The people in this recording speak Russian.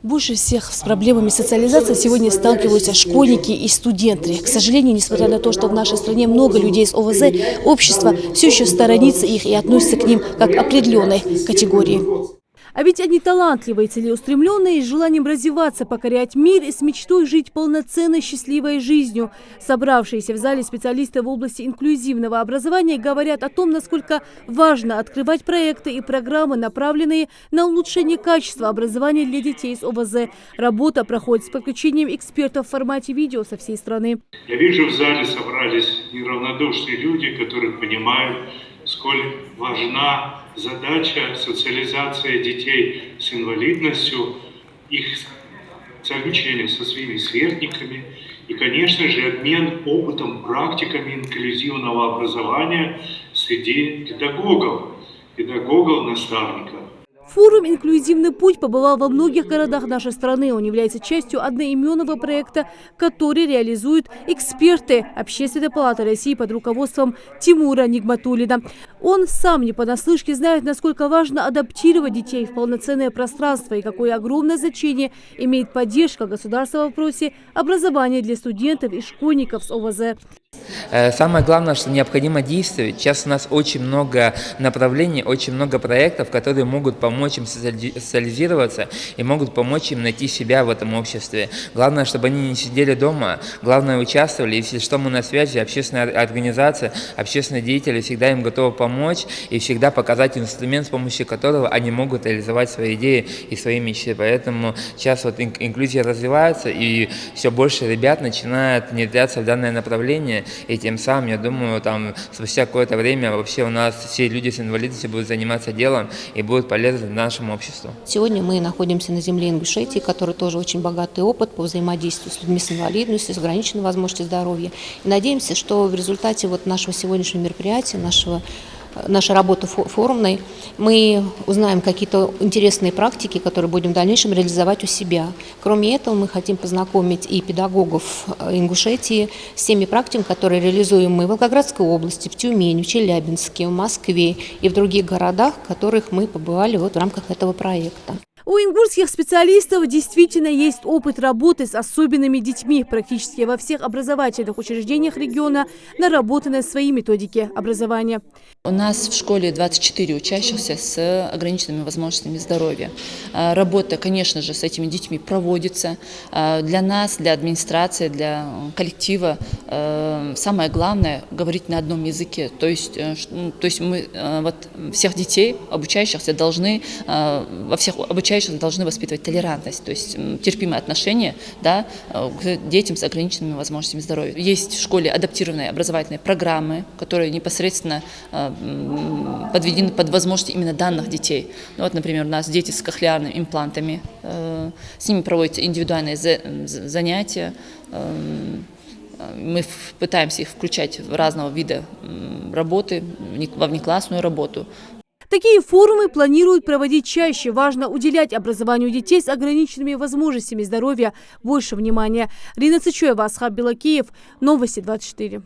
Больше всех с проблемами социализации сегодня сталкиваются школьники и студенты. К сожалению, несмотря на то, что в нашей стране много людей с ОВЗ, общество все еще сторонится их и относится к ним как к определенной категории. А ведь они талантливые, целеустремленные, с желанием развиваться, покорять мир и с мечтой жить полноценной счастливой жизнью. Собравшиеся в зале специалисты в области инклюзивного образования говорят о том, насколько важно открывать проекты и программы, направленные на улучшение качества образования для детей с ОВЗ. Работа проходит с подключением экспертов в формате видео со всей страны. Я вижу, в зале собрались неравнодушные люди, которые понимают, сколь важна задача социализации детей с инвалидностью, их совмещение со своими сверстниками и, конечно же, обмен опытом, практиками инклюзивного образования среди педагогов, наставников. Форум «Инклюзивный путь» побывал во многих городах нашей страны. Он является частью одноименного проекта, который реализуют эксперты Общественной палаты России под руководством Тимура Нигматуллина. Он сам не понаслышке знает, насколько важно адаптировать детей в полноценное пространство и какое огромное значение имеет поддержка государства в вопросе образования для студентов и школьников с ОВЗ. Самое главное, что необходимо действовать. Сейчас у нас очень много направлений, очень много проектов, которые могут помочь им социализироваться и могут помочь им найти себя в этом обществе. Главное, чтобы они не сидели дома, главное участвовали. Если что, мы на связи, общественная организация, общественные деятели всегда им готовы помочь и всегда показать инструмент, с помощью которого они могут реализовать свои идеи и свои мечты. Поэтому сейчас вот инклюзия развивается, и все больше ребят начинают внедряться в данное направление. И тем самым, я думаю, там спустя какое-то время вообще у нас все люди с инвалидностью будут заниматься делом и будут полезны нашему обществу. Сегодня мы находимся на земле Ингушетии, который тоже очень богатый опыт по взаимодействию с людьми с инвалидностью, с ограниченной возможностью здоровья. И надеемся, что в результате вот нашего сегодняшнего мероприятия, нашей работы форумной, мы узнаем какие-то интересные практики, которые будем в дальнейшем реализовать у себя. Кроме этого, мы хотим познакомить и педагогов Ингушетии с теми практиками, которые реализуем мы в Волгоградской области, в Тюмени, в Челябинске, в Москве и в других городах, в которых мы побывали вот в рамках этого проекта. У ингушских специалистов действительно есть опыт работы с особенными детьми. Практически во всех образовательных учреждениях региона наработаны свои методики образования. У нас в школе 24 учащихся с ограниченными возможностями здоровья. Работа, конечно же, с этими детьми проводится. Для нас, для администрации, для коллектива самое главное – говорить на одном языке. То есть мы вот всех детей, обучающихся, должны воспитывать толерантность, то есть терпимое отношение, да, к детям с ограниченными возможностями здоровья. Есть в школе адаптированные образовательные программы, которые непосредственно подведены под возможности именно данных детей. Ну, вот, например, у нас дети с кохлеарными имплантами, с ними проводятся индивидуальные занятия. Мы пытаемся их включать в разного вида работы, во внеклассную работу. Такие форумы планируют проводить чаще. Важно уделять образованию детей с ограниченными возможностями здоровья больше внимания. Рина Цычоева, Асхаб Белакиев, Новости 24.